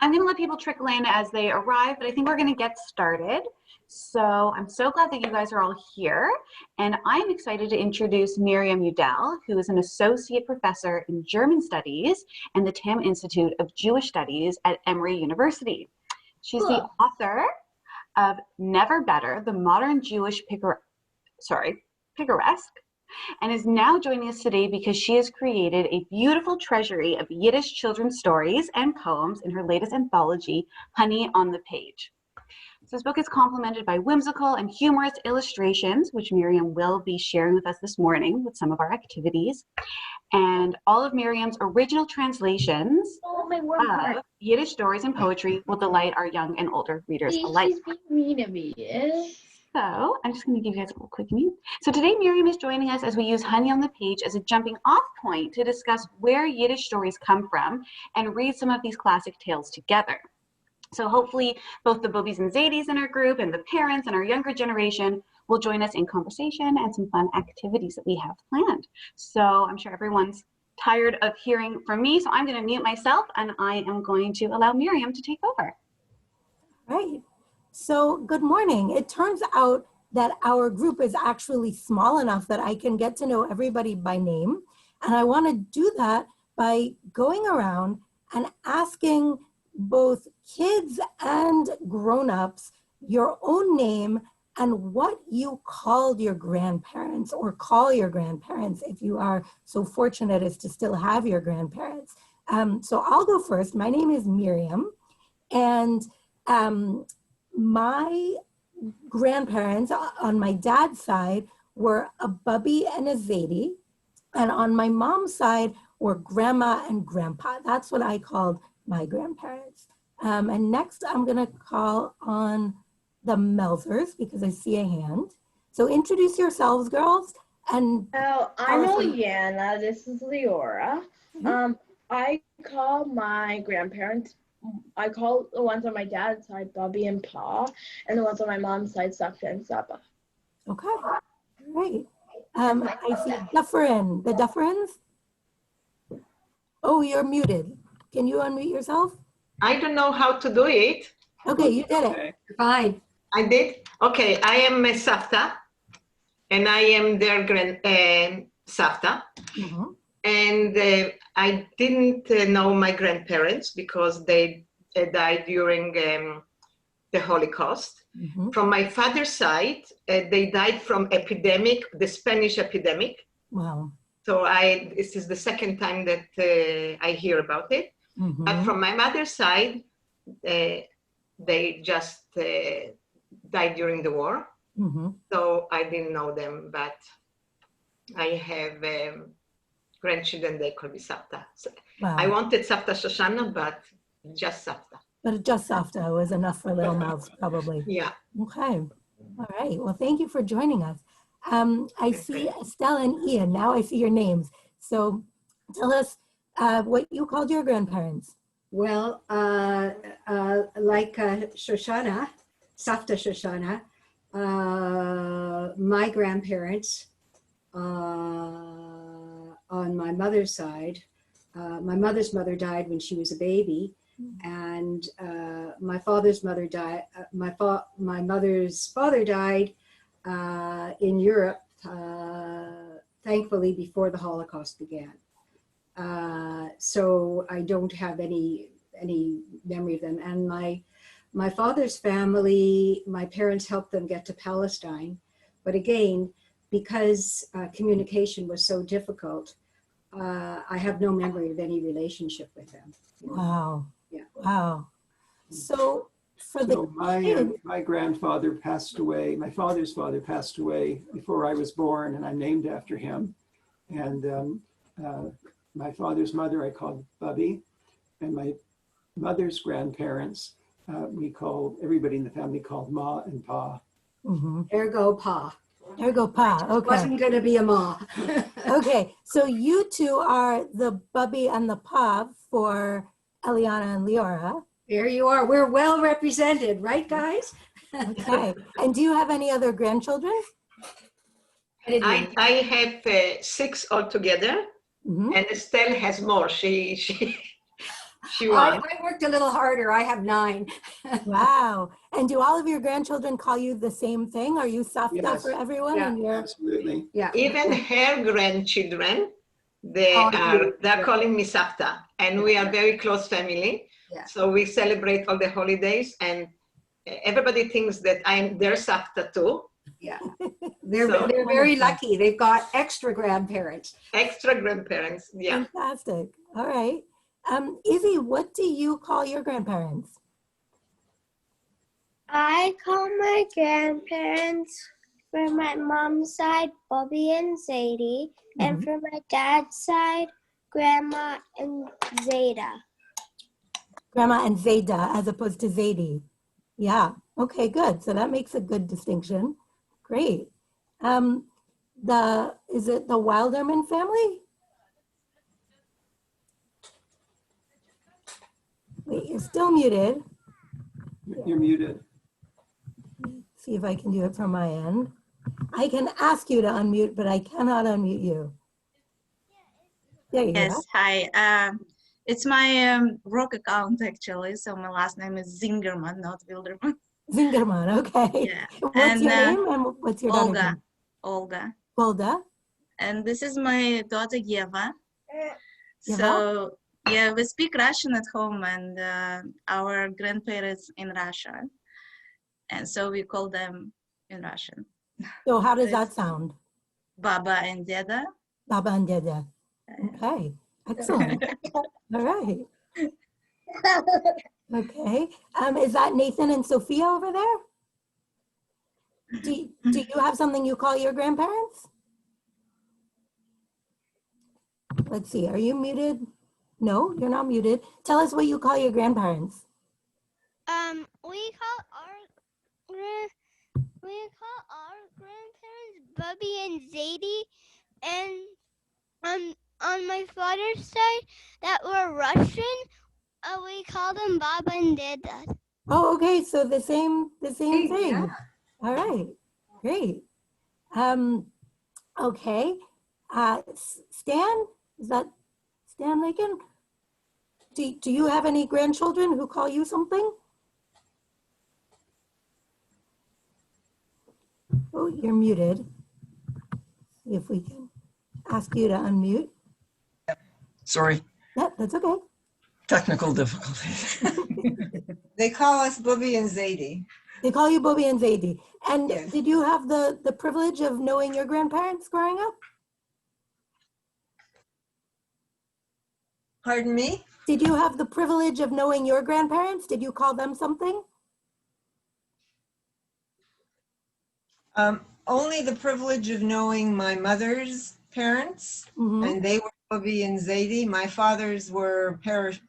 I'm going to let people trickle in as they arrive, but I think we're going to get started. So I'm so glad that you guys are all here, and I'm excited to introduce Miriam Udell, who is an associate professor in German Studies and the Tam Institute of Jewish Studies at Emory University. She's the author of Never Better, the Modern Jewish Picaresque, and is now joining us today because she has created a beautiful treasury of Yiddish children's stories and poems in her latest anthology, Honey on the Page. So this book is complemented by whimsical and humorous illustrations, which Miriam will be sharing with us this morning with some of our activities. And all of Miriam's original translations of Yiddish stories and poetry will delight our young and older readers alike. She's being mean to me. So I'm just going to give you guys a little quick mute. So today Miriam is joining us as we use Honey on the Page as a jumping off point to discuss where Yiddish stories come from and read some of these classic tales together. So hopefully both the Boobies and Zadies in our group and the parents and our younger generation will join us in conversation and some fun activities that we have planned. So I'm sure everyone's tired of hearing from me, so I'm going to mute myself and I am going to allow Miriam to take over. Right. So good morning. It turns out that our group is actually small enough that I can get to know everybody by name. And I want to do that by going around and asking both kids and grown-ups your own name and what you called your grandparents or call your grandparents if you are so fortunate as to still have your grandparents. So I'll go first. My name is Miriam, and my grandparents on my dad's side were a Bubby and a Zadie, and on my mom's side were Grandma and Grandpa. That's what I called my grandparents. And next I'm gonna call on the Melzers because I see a hand. So introduce yourselves, girls. And I'm Oleana, this is Leora. I call my grandparents, I call the ones on my dad's side Bubby and Pa, and the ones on my mom's side Safta and Saba. Okay, great. I see Dufferin, the Dufferins. Oh, you're muted. Can you unmute yourself? I don't know how to do it. Okay, you did it. Fine. I did? Okay, I am Safta, and I am their Safta. And I didn't know my grandparents because they died during the Holocaust. From my father's side, they died from epidemic, the Spanish epidemic. Wow. So this is the second time that I hear about it. But from my mother's side, they just died during the war. So I didn't know them, but I have grandchildren, they call me Safta. So Wow. I wanted Safta Shoshana, but just Safta. But just Safta was enough for little mouths, probably. Yeah. Okay. All right. Well, thank you for joining us. I see Estelle and Ian. Now I see your names. So tell us what you called your grandparents. Well, like Shoshana, Safta Shoshana, my grandparents on my mother's side, my mother's mother died when she was a baby, and my father's mother died. My mother's father died in Europe, thankfully before the Holocaust began. So I don't have any memory of them. And my father's family, my parents helped them get to Palestine, but again, because communication was so difficult, I have no memory of any relationship with them. Wow. Yeah. Wow. So my grandfather passed away, my father's father passed away before I was born, and I'm named after him. And my father's mother I called Bubby, and my mother's grandparents, everybody in the family called Ma and Pa. Ergo Pa. Ergo Pa, okay. Wasn't gonna be a Ma. Okay, so you two are the Bubby and the Pa for Eliana and Leora. There you are. We're well represented, right, guys? Okay. And do you have any other grandchildren? I have 6 altogether, and Estelle has more. She I won. worked a little harder. I have 9. Wow. And do all of your grandchildren call you the same thing? Are you Safta Yes. for everyone? Yeah. And you're Absolutely. Yeah. Even her grandchildren, Oh, they're yeah. calling me Safta, and we are very close family. Yeah. So we celebrate all the holidays, and everybody thinks that I'm their Safta too. Yeah. They're So- very lucky. They've got extra grandparents. Extra grandparents, yeah. fantastic. All right. Izzy, what do you call your grandparents? I call my grandparents for my mom's side Bobby and Zadie, and for my dad's side Grandma and Zeta. Grandma and Zeta as opposed to Zadie. Yeah. Okay, good. So that makes a good distinction. Great. Is it the Wilderman family? Wait, you're still muted. You're muted. See if I can do it from my end. I can ask you to unmute, but I cannot unmute you. There you Yes, go. hi. It's my work account actually, so my last name is Zingerman, not Wilderman. Zingerman, okay. Yeah. What's And, your name and what's your daughter's name? Olga. Golda. And this is my daughter Yeva. So yeah, we speak Russian at home, and our grandparents in Russia, and so we call them in Russian. So how does that sound? Baba and Deda. Baba and Deda. Okay, excellent. All right. Okay. Is that Nathan and Sophia over there? Do you have something you call your grandparents? Let's see, are you muted? No, you're not muted. Tell us what you call your grandparents. We call our grandparents Bubby and Zadie, and on my father's side that were Russian, we call them Baba and Deda. Oh, okay, so the same thing. Yeah. All right, great. Okay, Stan, is that Stan Lakin? Do you have any grandchildren who call you something? Oh, you're muted. See if we can ask you to unmute. Sorry, Yeah, that's okay. technical difficulties. They call us Booby and Zadie. They call you Bobby and Zadie. And Yes. did you have the privilege of knowing your grandparents growing up? Pardon me? Did you have the privilege of knowing your grandparents? Did you call them something? Only the privilege of knowing my mother's parents, Mm-hmm. and they were Booby and Zadie. My father's were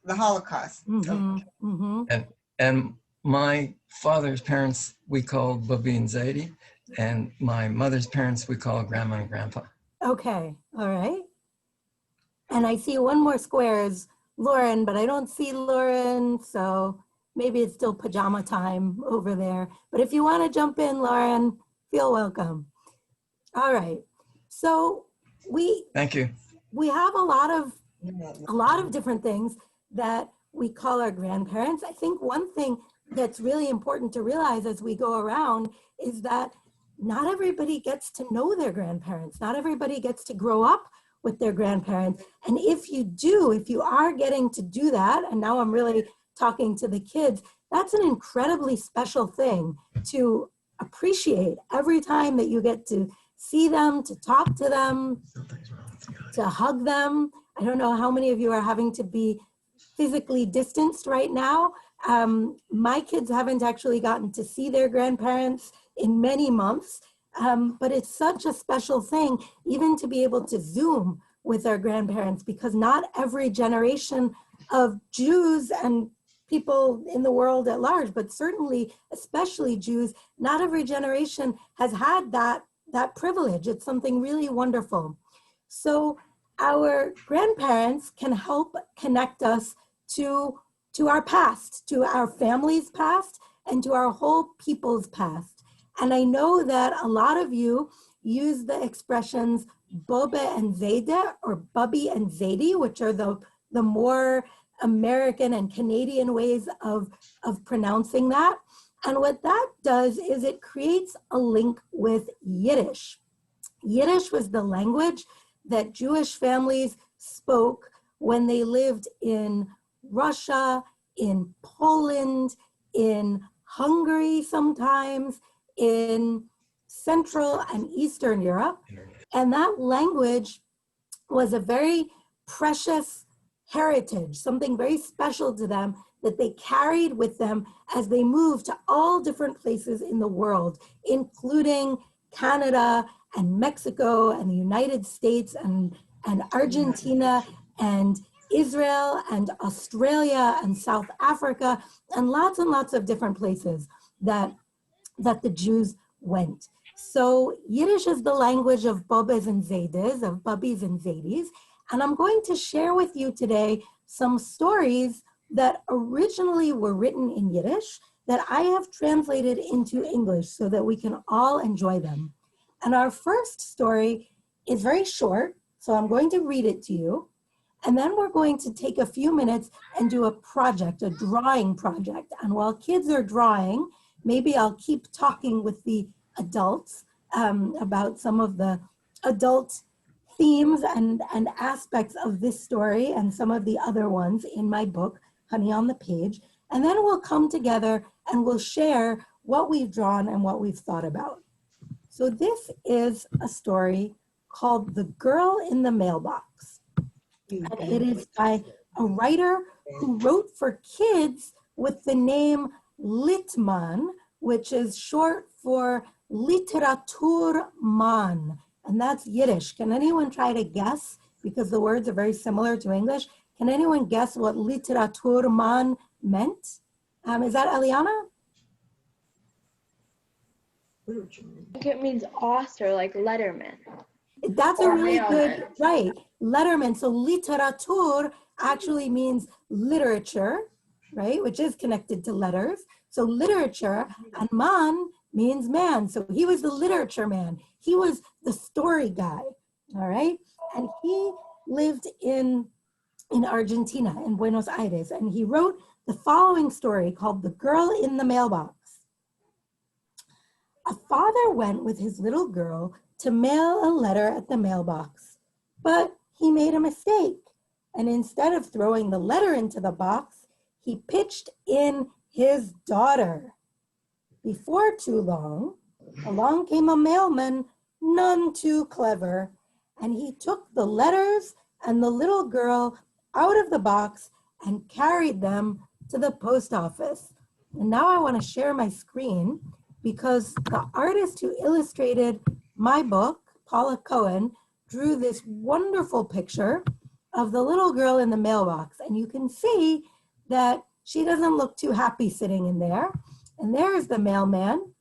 the Holocaust. Mm-hmm. Mm-hmm. And my father's parents, we called Bubby and Zadie, and my mother's parents, we call Grandma and Grandpa. Okay, all right. And I see one more square is Lauren, but I don't see Lauren, so maybe it's still pajama time over there. But if you want to jump in, Lauren, feel welcome. All right. So Thank you. we have a lot of different things that we call our grandparents. I think one thing that's really important to realize as we go around is that not everybody gets to know their grandparents. Not everybody gets to grow up with their grandparents. And if you are getting to do that, and now I'm really talking to the kids, that's an incredibly special thing to appreciate every time that you get to see them, to talk to them, to hug them. I don't know how many of you are having to be physically distanced right now. My kids haven't actually gotten to see their grandparents in many months, but it's such a special thing even to be able to Zoom with our grandparents, because not every generation of Jews and people in the world at large, but certainly especially Jews, not every generation has had that privilege. It's something really wonderful. So our grandparents can help connect us to our past, to our family's past, and to our whole people's past. And I know that a lot of you use the expressions Boba and Zayda or Bubby and Zadie, which are the more American and Canadian ways of pronouncing that. And what that does is it creates a link with Yiddish. Yiddish was the language that Jewish families spoke when they lived in Russia, in Poland, in Hungary sometimes, in Central and Eastern Europe. And that language was a very precious heritage, something very special to them that they carried with them as they moved to all different places in the world, including Canada and Mexico and the United States and Argentina and Israel and Australia and South Africa and lots of different places that the Jews went. So Yiddish is the language of Bobas and Zaydes, of Bubbies and Zaydies. And I'm going to share with you today some stories that originally were written in Yiddish that I have translated into English so that we can all enjoy them. And our first story is very short, so I'm going to read it to you. And then we're going to take a few minutes and do a project, a drawing project. And while kids are drawing, maybe I'll keep talking with the adults about some of the adult themes and aspects of this story and some of the other ones in my book, Honey on the Page. And then we'll come together and we'll share what we've drawn and what we've thought about. So this is a story called The Girl in the Mailbox. And it is by a writer who wrote for kids with the name Litman, which is short for Literaturman, and that's Yiddish. Can anyone try to guess, because the words are very similar to English, can anyone guess what Literaturman meant? Is that Eliana? I think it means author, like letterman. That's a really good, right, letterman. So literatur actually means literature, right, which is connected to letters. So literature, and man means man. So he was the literature man. He was the story guy, all right? And he lived in Argentina, in Buenos Aires, and he wrote the following story called The Girl in the Mailbox. A father went with his little girl to mail a letter at the mailbox, but he made a mistake. And instead of throwing the letter into the box, he pitched in his daughter. Before too long, along came a mailman, none too clever, and he took the letters and the little girl out of the box and carried them to the post office. And now I want to share my screen because the artist who illustrated my book, Paula Cohen, drew this wonderful picture of the little girl in the mailbox. And you can see that she doesn't look too happy sitting in there. And there's the mailman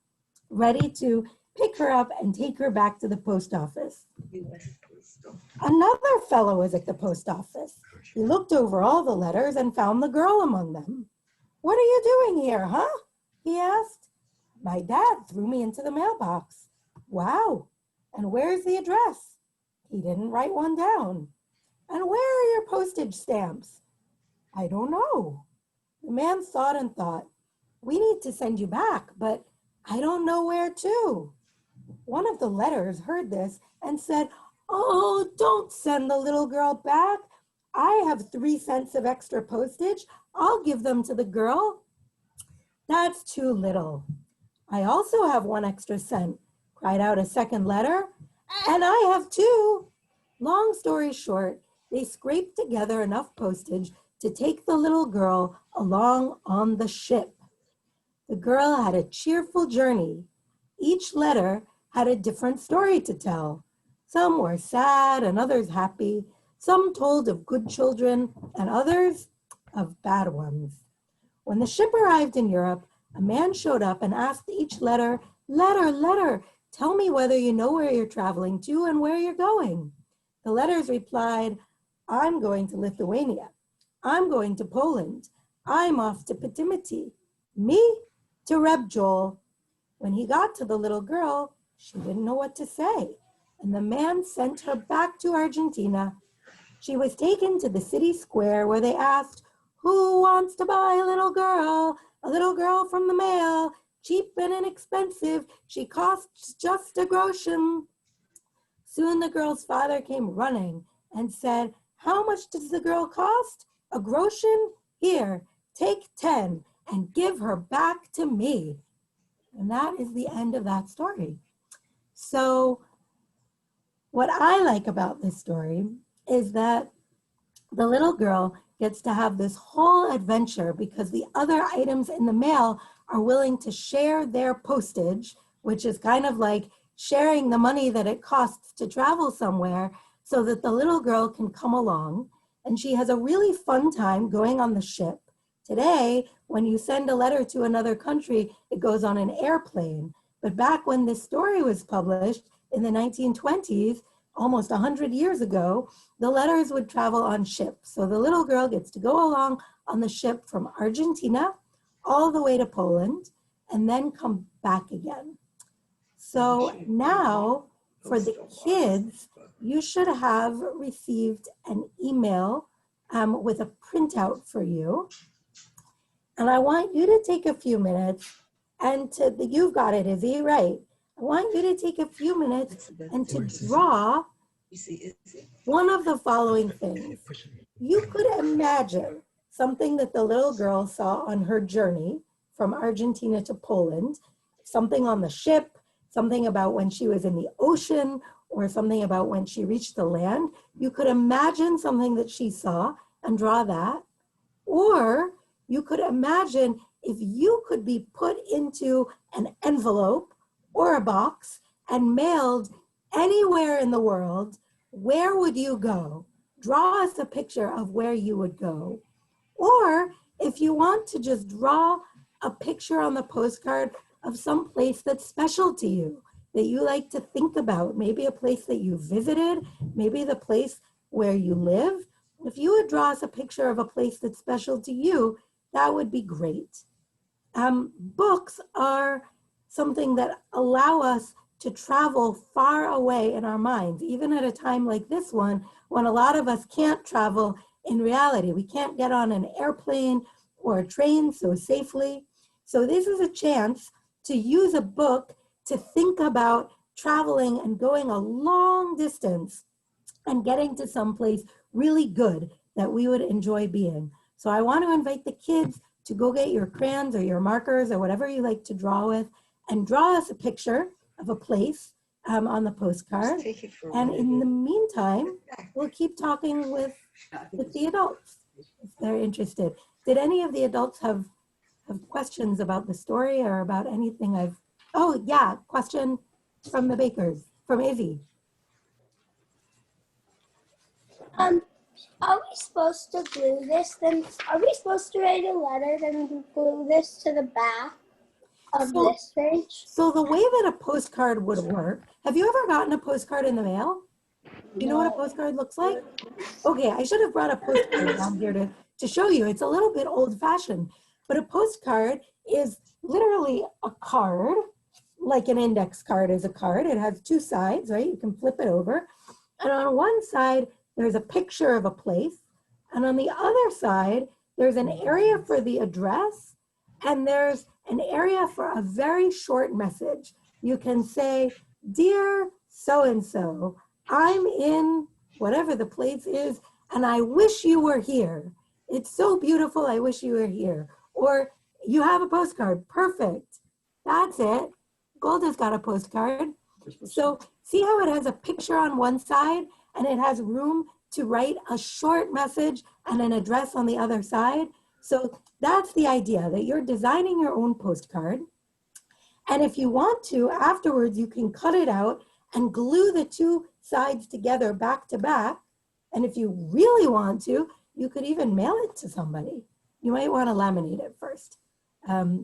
ready to pick her up and take her back to the post office. Another fellow was at the post office. He looked over all the letters and found the girl among them. "What are you doing here, huh?" he asked. "My dad threw me into the mailbox." "Wow, and where's the address?" He didn't write one down. "And where are your postage stamps?" "I don't know." The man thought and thought. "We need to send you back, but I don't know where to." One of the letters heard this and said, "Oh, don't send the little girl back. I have 3 cents of extra postage. I'll give them to the girl." "That's too little." "I also have 1 extra cent," cried out a second letter. "And I have 2. Long story short, they scraped together enough postage to take the little girl along on the ship. The girl had a cheerful journey. Each letter had a different story to tell. Some were sad and others happy. Some told of good children and others of bad ones. When the ship arrived in Europe, a man showed up and asked each letter, letter, tell me whether you know where you're traveling to and where you're going." The letters replied, "I'm going to Lithuania. I'm going to Poland. I'm off to Petimity. Me to Reb Joel." When he got to the little girl, she didn't know what to say, and the man sent her back to Argentina. She was taken to the city square where they asked, Who wants to buy a little girl from the mail, cheap and inexpensive, she costs just a groschen. Soon the girl's father came running and said, how much does the girl cost? A groschen? Here, take 10 and give her back to me. And that is the end of that story. So what I like about this story is that the little girl gets to have this whole adventure because the other items in the mail are willing to share their postage, which is kind of like sharing the money that it costs to travel somewhere so that the little girl can come along. And she has a really fun time going on the ship. Today, when you send a letter to another country, it goes on an airplane. But back when this story was published in the 1920s, almost 100 years ago, the letters would travel on ships. So the little girl gets to go along on the ship from Argentina all the way to Poland and then come back again. So now for the kids, you should have received an email with a printout for you. And I want you to take a few minutes and you've got it, Izzy, right? I want you to take a few minutes and to draw one of the following things. You could imagine something that the little girl saw on her journey from Argentina to Poland, something on the ship, something about when she was in the ocean, or something about when she reached the land. You could imagine something that she saw and draw that. Or you could imagine if you could be put into an envelope or a box and mailed anywhere in the world, where would you go? Draw us a picture of where you would go. Or if you want to just draw a picture on the postcard of some place that's special to you, that you like to think about, maybe a place that you visited, maybe the place where you live. If you would draw us a picture of a place that's special to you, that would be great. Books are something that allow us to travel far away in our minds, even at a time like this one, when a lot of us can't travel in reality. We can't get on an airplane or a train so safely. So this is a chance to use a book to think about traveling and going a long distance and getting to someplace really good that we would enjoy being. So I want to invite the kids to go get your crayons or your markers or whatever you like to draw with and draw us a picture of a place on the postcard. And in the meantime, we'll keep talking with the adults if they're interested. Did any of the adults have questions about the story or about anything oh yeah, question from the bakers, from Izzy. Are we supposed to glue this? Then are we supposed to write a letter then glue this to the back of this page? So the way that a postcard would work, have you ever gotten a postcard in the mail? Do you know what a postcard looks like? Okay, I should have brought a postcard down here to show you. It's a little bit old-fashioned, but a postcard is literally a card, like an index card is a card. It has two sides, right? You can flip it over. And on one side, there's a picture of a place. And on the other side, there's an area for the address, and there's an area for a very short message. You can say, dear so-and-so, I'm in whatever the place is, and I wish you were here. It's so beautiful, I wish you were here. Or you have a postcard, perfect. That's it. Golda's got a postcard. So see how it has a picture on one side and it has room to write a short message and an address on the other side? So that's the idea, that you're designing your own postcard. And if you want to, afterwards, you can cut it out and glue the two sides together back to back. And if you really want to, you could even mail it to somebody. You might want to laminate it first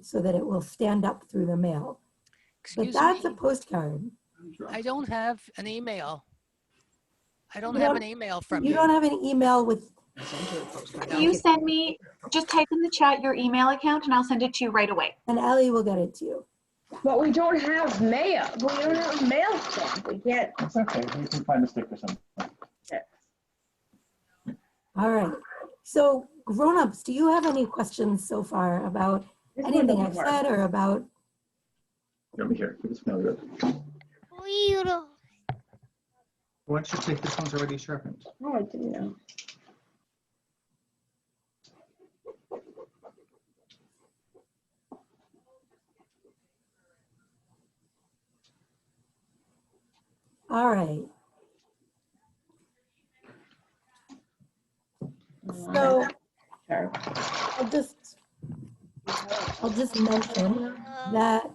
so that it will stand up through the mail. But that's a postcard. I don't have an email. I don't have an email from you. You don't have an email with... You send me, just type in the chat your email account and I'll send it to you right away. And Ellie will get it to you. But we don't have mail. We don't have mail stamp. We can't. It's okay. We can find a sticker somewhere. All right. So grown-ups, do you have any questions so far about anything I've said or about? Let me hear. This smells good. Why don't you take this one's already sharpened? Oh, I didn't know. All right. So I'll just mention that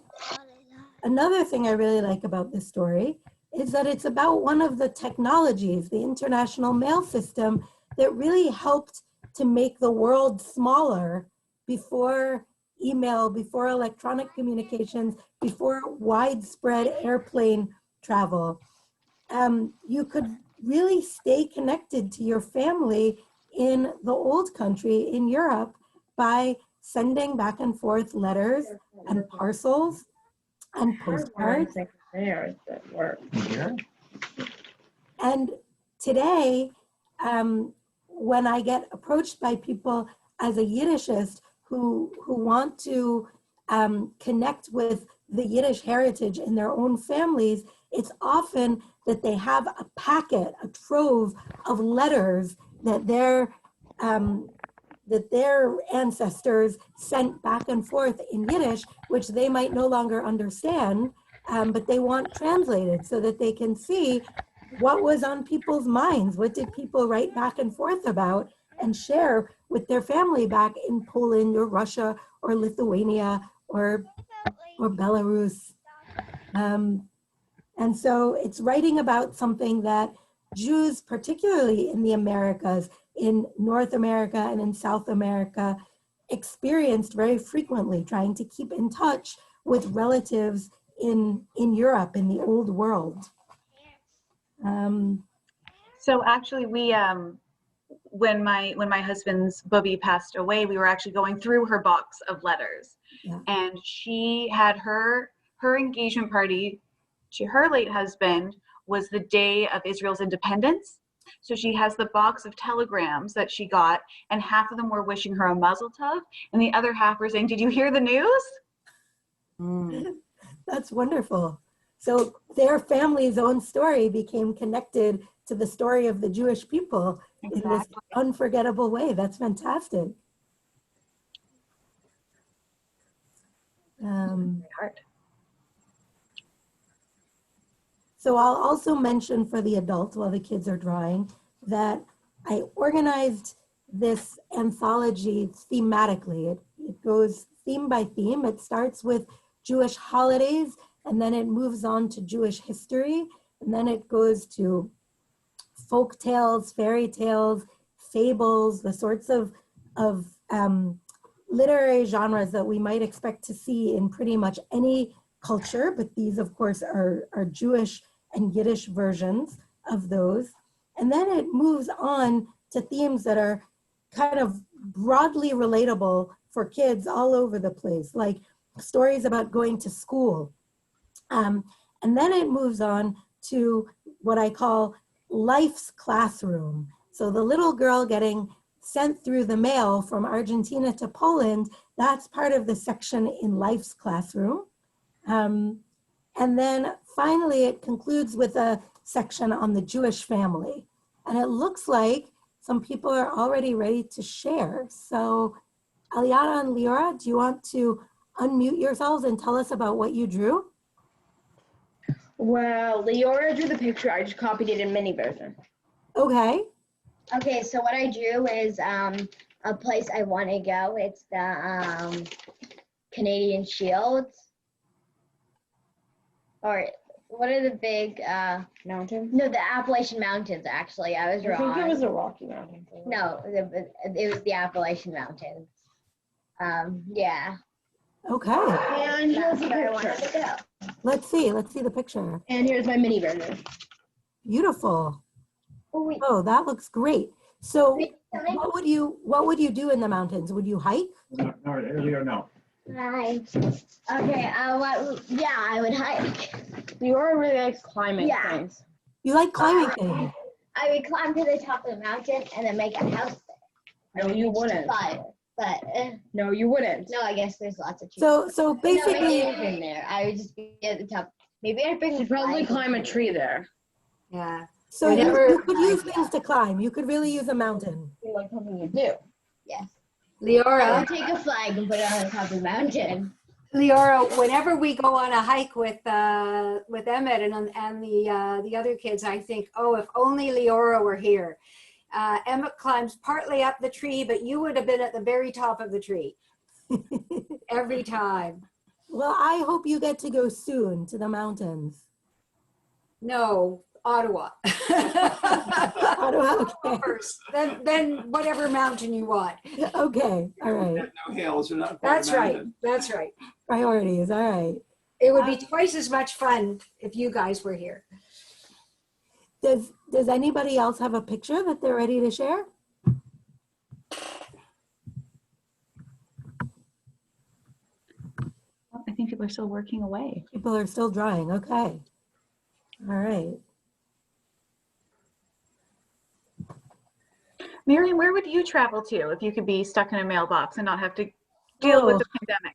another thing I really like about this story is that it's about one of the technologies, the international mail system, that really helped to make the world smaller before email, before electronic communications, before widespread airplane travel. You could really stay connected to your family in the old country in Europe by sending back and forth letters and parcels and postcards. And today, when I get approached by people as a Yiddishist who want to connect with the Yiddish heritage in their own families, it's often that they have a packet, a trove of letters that their ancestors sent back and forth in Yiddish, which they might no longer understand, but they want translated so that they can see what was on people's minds, what did people write back and forth about and share with their family back in Poland or Russia or Lithuania or Belarus. And so it's writing about something that Jews, particularly in the Americas, in North America and in South America, experienced very frequently, trying to keep in touch with relatives in Europe, in the old world. So actually we, when my husband's Bubby passed away, we were actually going through her box of letters. Yeah. And she had her engagement party to her late husband was the day of Israel's independence. So she has the box of telegrams that she got, and half of them were wishing her a mazel tov, and the other half were saying, "Did you hear the news?" That's wonderful. So their family's own story became connected to the story of the Jewish people in this unforgettable way. That's fantastic. So I'll also mention for the adults while the kids are drawing that I organized this anthology thematically. It goes theme by theme. It starts with Jewish holidays, and then it moves on to Jewish history, and then it goes to folk tales, fairy tales, fables, the sorts of literary genres that we might expect to see in pretty much any culture, but these of course are Jewish and Yiddish versions of those. And then it moves on to themes that are kind of broadly relatable for kids all over the place, like stories about going to school. And then it moves on to what I call life's classroom. So the little girl getting sent through the mail from Argentina to Poland, that's part of the section in life's classroom. And then finally it concludes with a section on the Jewish family. And it looks like some people are already ready to share. So Aliana and Liora, do you want to unmute yourselves and tell us about what you drew? Well, Liora drew the picture. I just copied it in mini version. Okay. Okay, so what I drew is a place I want to go. It's the Canadian Shields. Or what are the big Mountains? No, the Appalachian Mountains, actually. I was wrong. I think it was the Rocky Mountains. No, it was the Appalachian Mountains. Yeah. Okay. And here's the where I wanted picture. to go. Let's see the picture. And here's my mini version. Beautiful. Oh, wait. Oh, that looks great. So what would you do in the mountains? Would you hike? No, earlier, no. Hi. Okay, yeah, I would hike. Liora really likes climbing things. You like climbing things? I would climb to the top of the mountain and then make a house No, you wouldn't. Fire, but No, you wouldn't. no, I guess there's lots of trees. So basically, no, in there. I would just be at the top. Maybe I'd bring. You'd probably climb a tree there. Yeah. so Whenever- you could use things to climb. You could really use a mountain. Like something you do. Yes. I Leora, would take a flag and put it on the top of the mountain. Leora, whenever we go on a hike with Emmett and the other kids, I think, oh, if only Leora were here. Emmett climbs partly up the tree, but you would have been at the very top of the tree every time. Well, I hope you get to go soon to the mountains. No, Ottawa. Ottawa, okay. First, then whatever mountain you want. Okay, all right. No hills are not. That's right. That's right. Priorities, all right. It would be twice as much fun if you guys were here. Does anybody else have a picture that they're ready to share? I think people are still working away. People are still drawing, okay. All right. Miriam, where would you travel to if you could be stuck in a mailbox and not have to deal with the pandemic?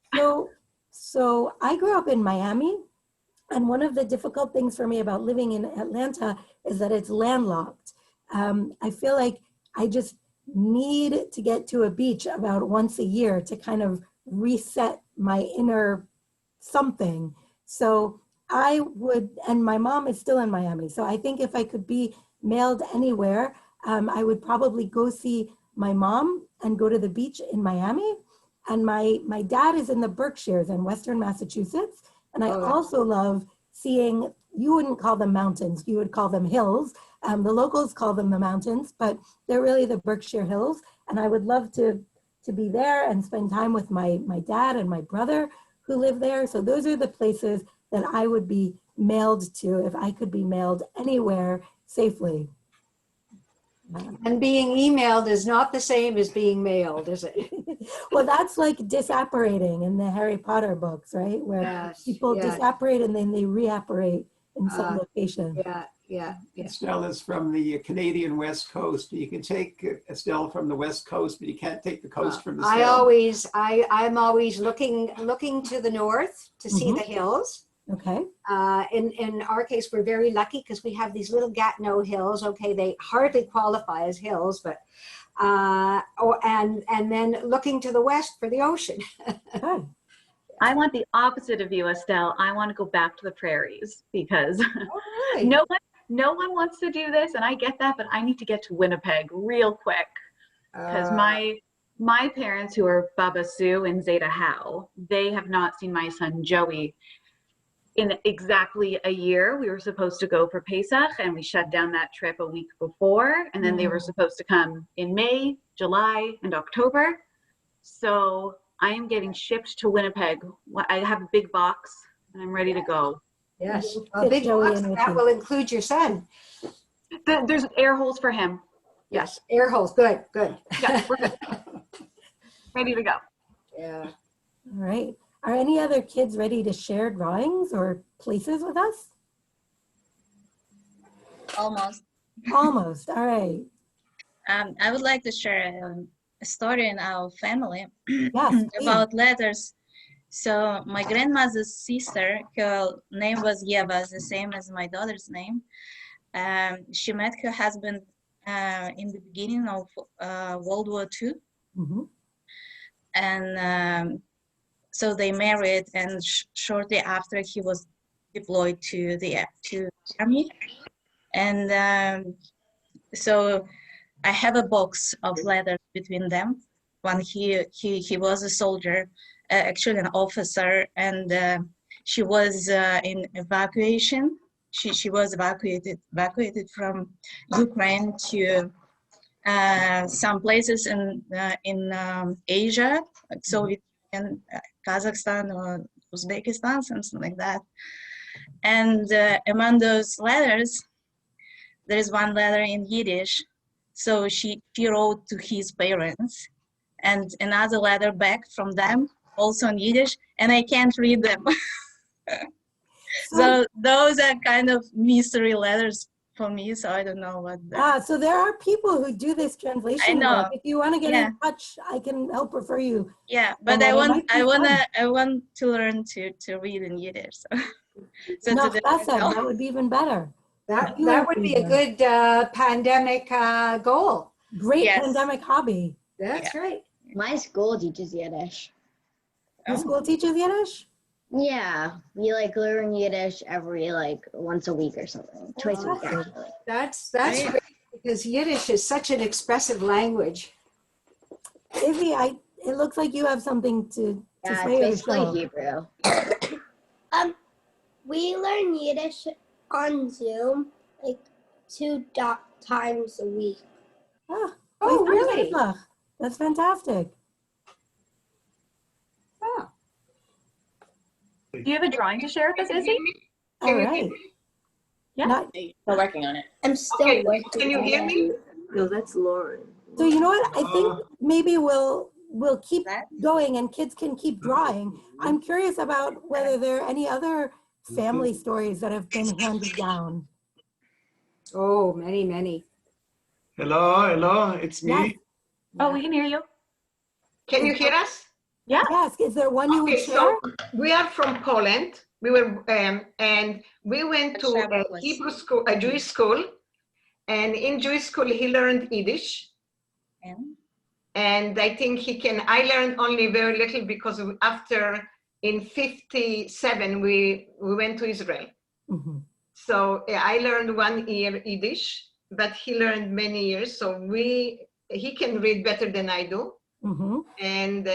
So I grew up in Miami, and one of the difficult things for me about living in Atlanta is that it's landlocked. I feel like I just need to get to a beach about once a year to kind of reset my inner something. So I would, and my mom is still in Miami, so I think if I could be mailed anywhere, I would probably go see my mom and go to the beach in Miami. And my dad is in the Berkshires in Western Massachusetts. And I also love seeing, you wouldn't call them mountains, you would call them hills. The locals call them the mountains, but they're really the Berkshire Hills. And I would love to be there and spend time with my dad and my brother who live there. So those are the places that I would be mailed to if I could be mailed anywhere safely. And being emailed is not the same as being mailed, is it? Well, that's like disapparating in the Harry Potter books, right? Where people disapparate and then they reapparate in some location. Yeah. Estelle is from the Canadian West Coast. You can take Estelle from the West Coast, but you can't take the coast from Estelle. I'm always looking to the north to see the hills. Okay. In our case, we're very lucky because we have these little Gatineau hills. Okay, they hardly qualify as hills, but and then looking to the west for the ocean. I want the opposite of you, Estelle. I want to go back to the prairies because really? no one wants to do this, and I get that, but I need to get to Winnipeg real quick because my parents, who are Baba Sue and Zeta Howe, they have not seen my son Joey in exactly a year. We were supposed to go for Pesach, and we shut down that trip a week before, and then they were supposed to come in May, July, and October. So I am getting shipped to Winnipeg. I have a big box, and I'm ready to go. Yes, a big box that will include your son. There's air holes for him. Yes, air holes. Good. Yeah, we're good. Ready to go. Yeah. All right. Are any other kids ready to share drawings or places with us? Almost. Almost. All right. I would like to share a story in our family about letters. So my grandmother's sister, her name was Yeva, the same as my daughter's name. She met her husband in the beginning of World War II. And so they married, and shortly after he was deployed to the army. And so I have a box of letters between them. When he was a soldier, actually an officer, and she was in evacuation. She was evacuated from Ukraine to some places in Asia, like Soviet Union, Kazakhstan or Uzbekistan, something like that. And among those letters, there is one letter in Yiddish. So she wrote to his parents, and another letter back from them, also in Yiddish, and I can't read them. So those are kind of mystery letters for me, so I don't know what. So there are people who do this translation. I know. If you want to get in touch, I can help refer you. Yeah, but I want to learn to read in Yiddish. So no, that would be even better. That would be a good pandemic goal. Great pandemic hobby. That's right. My school teaches Yiddish. Your school teaches Yiddish? Yeah, we like learn Yiddish every once a week or something. Twice a week actually. That's great because Yiddish is such an expressive language. Izzy, it looks like you have something to Yeah, say. it's basically Hebrew. We learn Yiddish on Zoom 2 times a week. Oh, really? That's fantastic. Oh. Do you have a drawing to share with us, Izzy? All right. Yeah. Still working on it. I'm still working. Can you hear me? No, that's Lauren. So you know what? I think maybe we'll keep going and kids can keep drawing. I'm curious about whether there are any other family stories that have been handed down. Oh, many, many. Hello, it's me. Yes. Oh, we can hear you. Can you hear us? Yeah. Yes. Is there one you would share? So we are from Poland. We were and we went to a Hebrew school, a Jewish school, and in Jewish school he learned Yiddish. And I think I learned only very little because after in 57 we went to Israel. Mm-hmm. So I learned 1 year Yiddish, but he learned many years. So he can read better than I do. Mm-hmm. And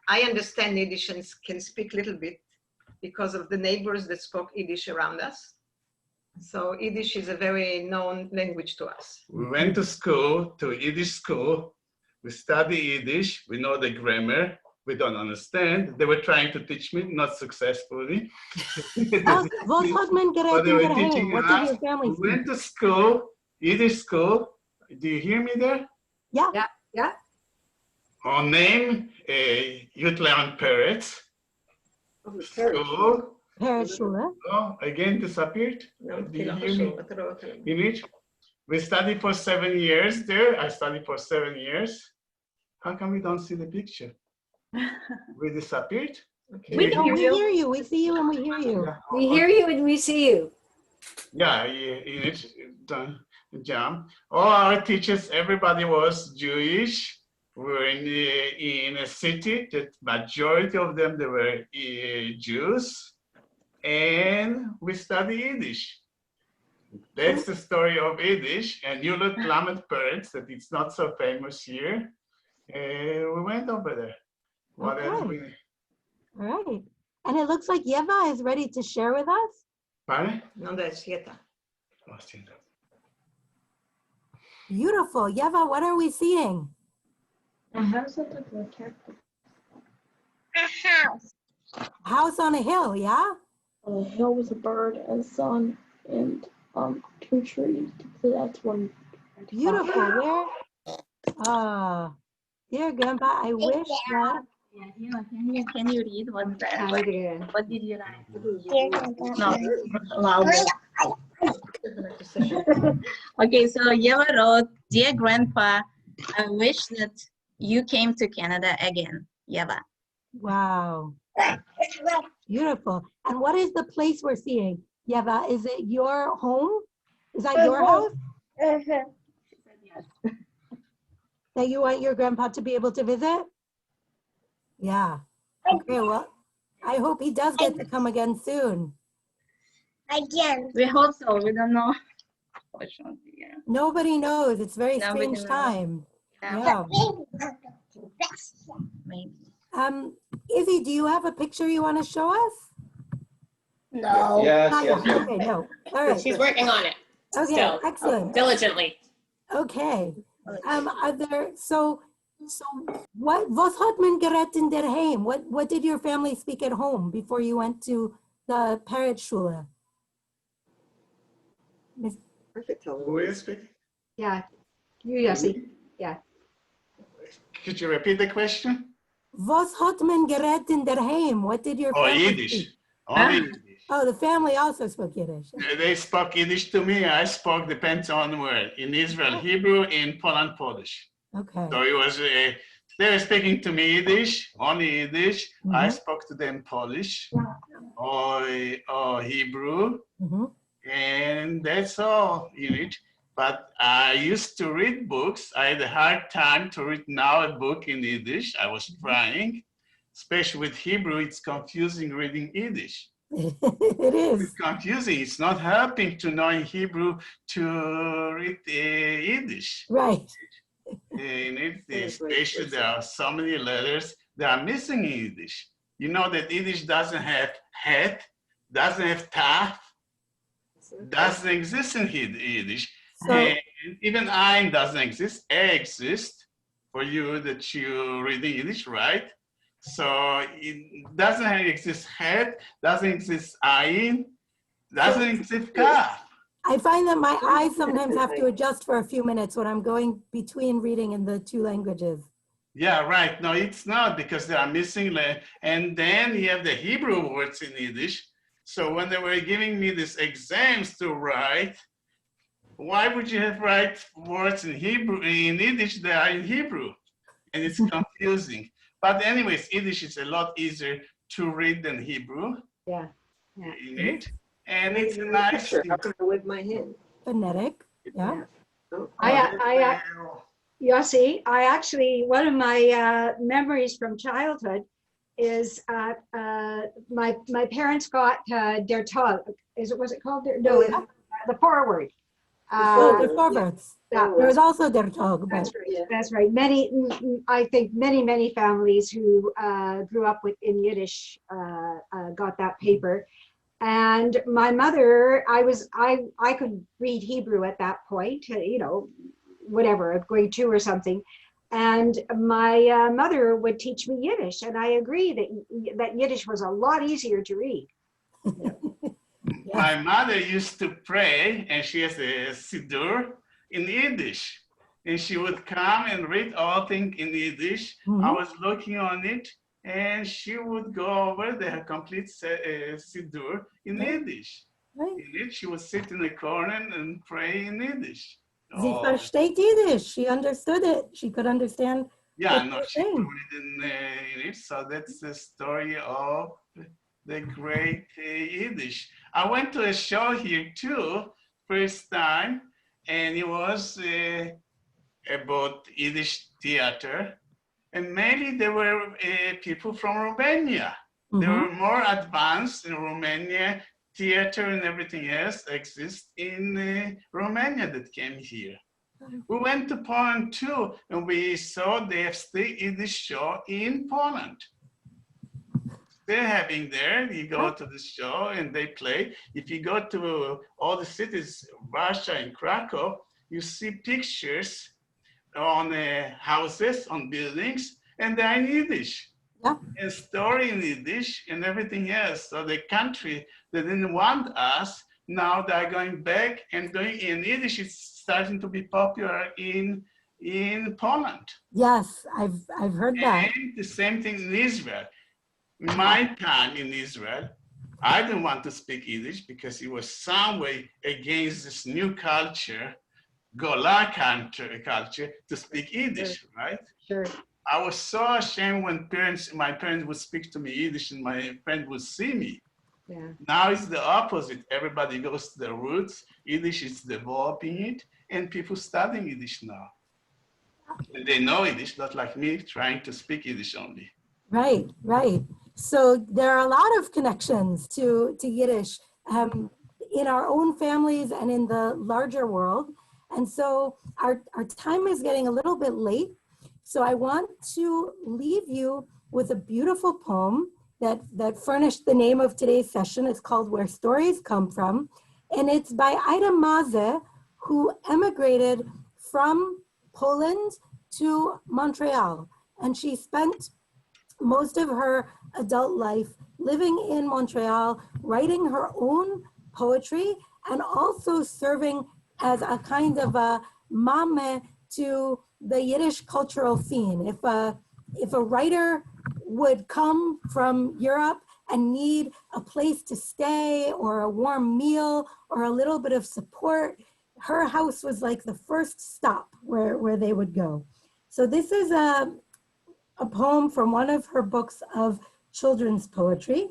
I understand Yiddish and can speak a little bit because of the neighbors that spoke Yiddish around us. So Yiddish is a very known language to us. We went to school, to Yiddish school. We study Yiddish. We know the grammar. We don't understand. They were trying to teach me, not successfully. What did your family We went to school, Yiddish school. Do you hear me there? Yeah. Yeah. Our name, Udel Parrots. School. Parashula. Oh, again disappeared? Do you hear me? We studied for 7 years there. I studied for 7 years. How come we don't see the picture? We disappeared? Okay. We hear you. We see you and we hear you. Yeah. We hear you and we see you. Yeah, Jam. All our teachers, everybody was Jewish. We were in a city that majority of them, they were Jews. And we study Yiddish. That's the story of Yiddish. And Udel parents, that it's not so famous here. We went over there. What else we... All right. And it looks like Yeva is ready to share with us. Pardon? No, that's Yeta. Beautiful. Yeva, what are we seeing? A house at the cactus. A house. House on a hill, yeah? On a hill with a bird and sun and 2 trees. So that's one. Beautiful. Where? Dear Grandpa, I wish that. Can you read what that? What did you write? No. Okay, so Yeva wrote, "Dear Grandpa, I wish that you came to Canada again." Yeva. Wow. Beautiful. And what is the place we're seeing? Yeva, is it your home? Is that your house? That you want your grandpa to be able to visit? Yeah. Okay, well, I hope he does get to come again soon. Again. We hope so. We don't know. Nobody knows. It's a very strange time. Yeah. Maybe. Izzy, do you have a picture you want to show us? No. Yes. Okay, no. All right. She's working on it. Okay, Still. excellent. Diligently. Okay. Are there, so was hat man gerät in der Heim? What did your family speak at home before you went to the Parrotschule? Who is speaking? Yeah. You, Yossi. Yeah. Could you repeat the question? Was hat man gerät in der Heim? What did your Oh, family Yiddish. speak? Only Yiddish. Oh, the family also spoke Yiddish. They spoke Yiddish to me. I spoke, depends on where. In Israel, Hebrew, in Poland, Polish. Okay. So it was, they were speaking to me Yiddish, only Yiddish. I spoke to them Polish or Hebrew, and that's all in it. But I used to read books. I had a hard time to read now a book in Yiddish. I was trying, especially with Hebrew. It's confusing reading Yiddish. It is. It's confusing. It's not helping to know in Hebrew to read Yiddish. Right. In it, especially there are so many letters that are missing in Yiddish. You know that Yiddish doesn't have het, doesn't have taf, doesn't exist in Yiddish. So, and even ein doesn't exist. Exists for you that you reading Yiddish, right? So it doesn't exist het, doesn't exist ein, doesn't exist kaf. I find that my eyes sometimes have to adjust for a few minutes when I'm going between reading in the two languages. Yeah, right. No, it's not, because they are missing. And then you have the Hebrew words in Yiddish. So when they were giving me these exams to write, why would you have write words in Hebrew, in Yiddish that are in Hebrew? And it's confusing. But anyways, Yiddish is a lot easier to read than Hebrew. Yeah. In it. And it's a nice with my hand. Phonetic, yeah. Yossi, I actually, one of my memories from childhood is my parents got Der Tag. Was it called Der? No, the forward. The forwards. Yeah. There was also Der Tag. That's right. I think many families who grew up in Yiddish got that paper. And my mother, I could read Hebrew at that point, you know, whatever, grade 2 or something. And my mother would teach me Yiddish. And I agree that Yiddish was a lot easier to read. My mother used to pray, and she has a siddur in Yiddish. And she would come and read all things in Yiddish. I was looking on it. And she would go over the complete siddur in Yiddish. In it, she would sit in the corner and pray in Yiddish. Sie versteht Yiddish. She understood it. She could understand. Yeah, no, she put it in it. So that's the story of the great Yiddish. I went to a show here too, first time, and it was about Yiddish theater. And mainly there were people from Romania. They were more advanced in Romania. Theater and everything else exists in Romania that came here. We went to Poland too, and we saw they have still Yiddish show in Poland. They're having there, you go to the show and they play. If you go to all the cities, Russia and Krakow, you see pictures on houses, on buildings, and they're in Yiddish. And story in Yiddish and everything else. So the country that didn't want us, now they're going back and going in Yiddish. It's starting to be popular in Poland. Yes, I've heard that. And the same thing in Israel. My time in Israel, I didn't want to speak Yiddish because it was some way against this new culture, Gola culture, to speak Yiddish, right? Sure. I was so ashamed when my parents would speak to me Yiddish and my friends would see me. Yeah. Now it's the opposite. Everybody goes to their roots. Yiddish is developing it, and people studying Yiddish now. And they know Yiddish, not like me trying to speak Yiddish only. Right, right. So there are a lot of connections to Yiddish in our own families and in the larger world. And so our time is getting a little bit late. So I want to leave you with a beautiful poem that furnished the name of today's session. It's called Where Stories Come From. And it's by Ida Maze, who emigrated from Poland to Montreal. And she spent most of her adult life living in Montreal, writing her own poetry, and also serving as a kind of a mame to the Yiddish cultural scene. If a writer would come from Europe and need a place to stay or a warm meal or a little bit of support, her house was like the first stop where they would go. So this is a poem from one of her books of children's poetry,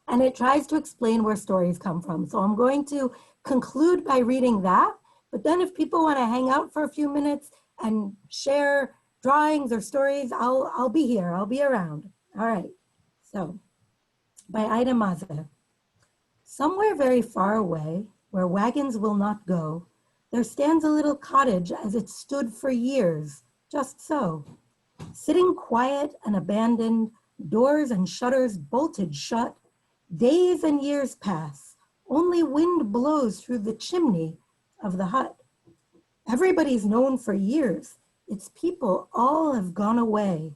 and it tries to explain where stories come from. So I'm going to conclude by reading that, but then if people want to hang out for a few minutes and share drawings or stories, I'll be here, I'll be around. All right, so by Ida Maza. Somewhere very far away, where wagons will not go, there stands a little cottage as it stood for years, just so. Sitting quiet and abandoned, doors and shutters bolted shut, days and years pass, only wind blows through the chimney of the hut. Everybody's known for years, its people all have gone away.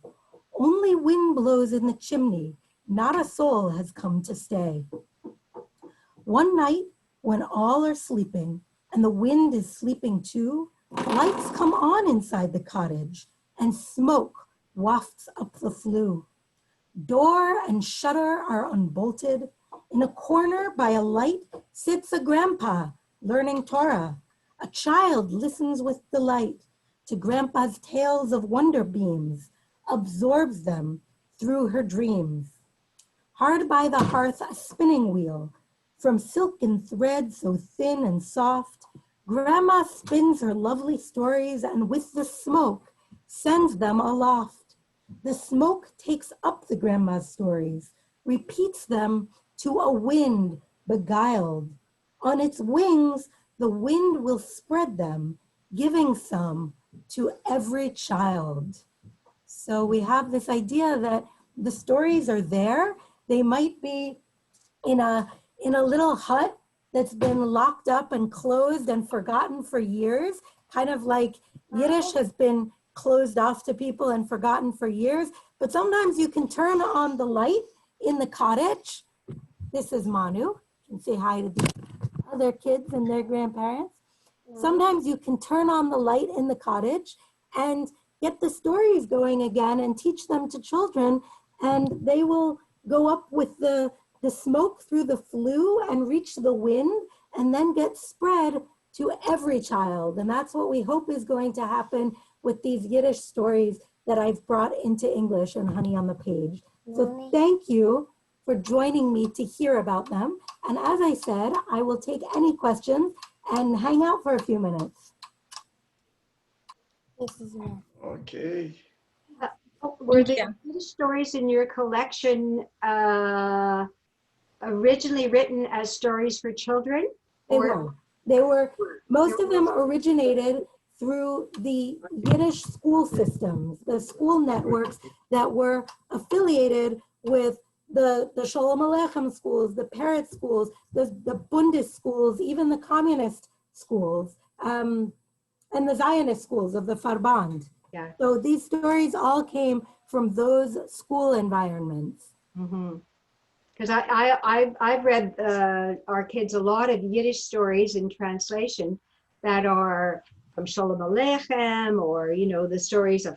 Only wind blows in the chimney, not a soul has come to stay. One night, when all are sleeping, and the wind is sleeping too, lights come on inside the cottage, and smoke wafts up the flue. Door and shutter are unbolted. In a corner by a light sits a grandpa learning Torah. A child listens with delight to grandpa's tales of wonder beams, absorbs them through her dreams. Hard by the hearth a spinning wheel, from silken thread so thin and soft, grandma spins her lovely stories and with the smoke sends them aloft. The smoke takes up the grandma's stories, repeats them to a wind beguiled. On its wings, the wind will spread them, giving some to every child. So we have this idea that the stories are there. They might be in a little hut that's been locked up and closed and forgotten for years, kind of like Yiddish has been closed off to people and forgotten for years. But sometimes you can turn on the light in the cottage. This is Manu. You can say hi to the other kids and their grandparents. Sometimes you can turn on the light in the cottage and get the stories going again and teach them to children, and they will go up with the smoke through the flue and reach the wind and then get spread to every child. And that's what we hope is going to happen with these Yiddish stories that I've brought into English and Honey on the Page. So thank you for joining me to hear about them. And as I said, I will take any questions and hang out for a few minutes. This is me. Okay. Were the Yiddish stories in your collection originally written as stories for children? They were, most of them originated through the Yiddish school systems, the school networks that were affiliated with the Sholem Aleichem schools, the Parrot schools, the Bundes schools, even the communist schools, and the Zionist schools of the Farband. Yeah. So these stories all came from those school environments. Because I've read our kids a lot of Yiddish stories in translation that are from Sholem Aleichem, or the stories of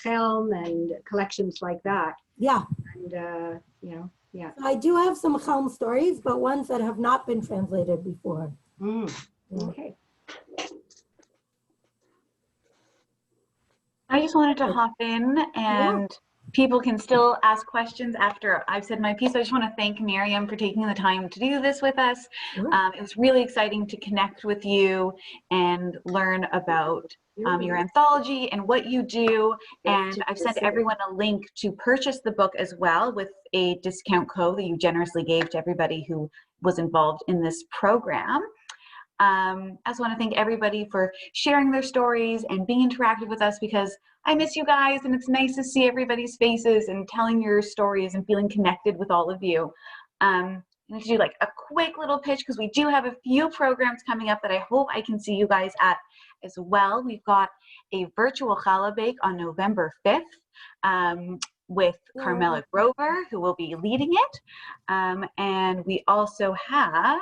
Chelm and collections like that. Yeah. And yeah. I do have some Chelm stories, but ones that have not been translated before. Okay. I just wanted to hop in, and people can still ask questions after I've said my piece. I just want to thank Miriam for taking the time to do this with us. It was really exciting to connect with you and learn about your anthology and what you do. And I've sent everyone a link to purchase the book as well, with a discount code that you generously gave to everybody who was involved in this program. I also want to thank everybody for sharing their stories and being interactive with us, because I miss you guys, and it's nice to see everybody's faces and telling your stories and feeling connected with all of you. I'm going to do like a quick little pitch, because we do have a few programs coming up that I hope I can see you guys at as well. We've got a virtual challah bake on November 5th with Carmela Grover, who will be leading it. And we also have,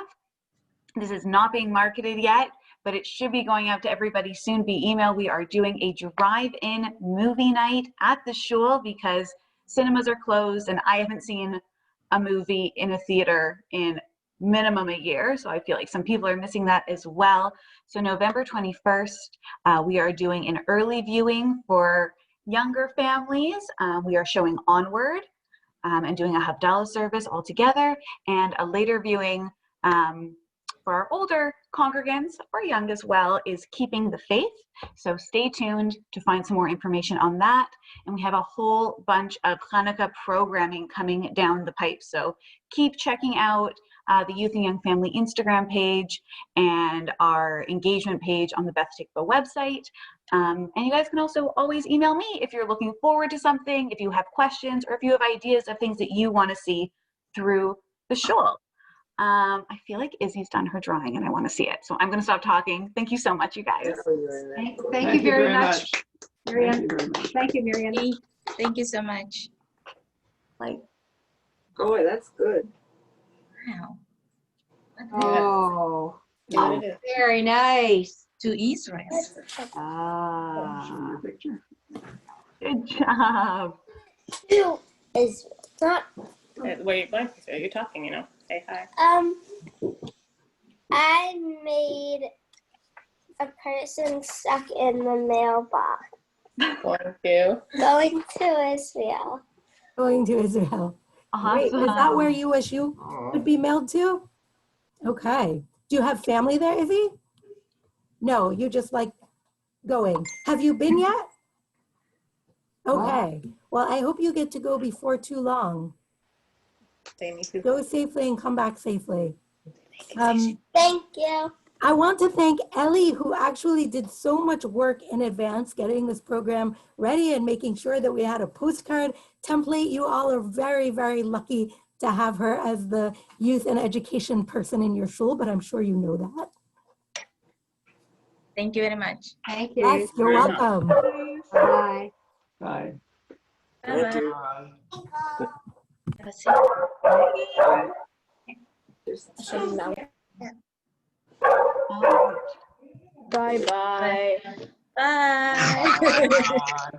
this is not being marketed yet, but it should be going out to everybody soon via email. We are doing a drive-in movie night at the shul, because cinemas are closed and I haven't seen a movie in a theater in minimum a year. So I feel like some people are missing that as well. So November 21st, we are doing an early viewing for younger families. We are showing Onward and doing a Havdalah service all together, and a later viewing for our older congregants, or young as well, is Keeping the Faith. So stay tuned to find some more information on that. And we have a whole bunch of Hanukkah programming coming down the pipe. So keep checking out the Youth and Young Family Instagram page and our engagement page on the Beth Tikva website. And you guys can also always email me if you're looking forward to something, if you have questions, or if you have ideas of things that you want to see through the shul. I feel like Izzy's done her drawing and I want to see it. So I'm going to stop talking. Thank you so much, you guys. Thank you very much, Miriam. Thank you very much. Thank you, Miriam. Thank you so much. Oh, that's good. Wow. Oh, Yeah, it is. very nice. To Israel. Ah. Good job. Two is not. Where are you going? Are you talking, you know? Say hi. I made a person stuck in the mailbox. Going to Israel. Going to Israel. Great. Is that where you wish you would be mailed to? Okay. Do you have family there, Izzy? No, you just like going. Have you been yet? Okay. Well, I hope you get to go before too long. Go safely and come back safely. Thank you. I want to thank Ellie, who actually did so much work in advance getting this program ready and making sure that we had a postcard template. You all are very, very lucky to have her as the youth and education person in your shul, but I'm sure you know that. Thank you very much. Thank you. Yes, you're welcome. Bye. Bye. Bye-bye. Bye-bye. Bye.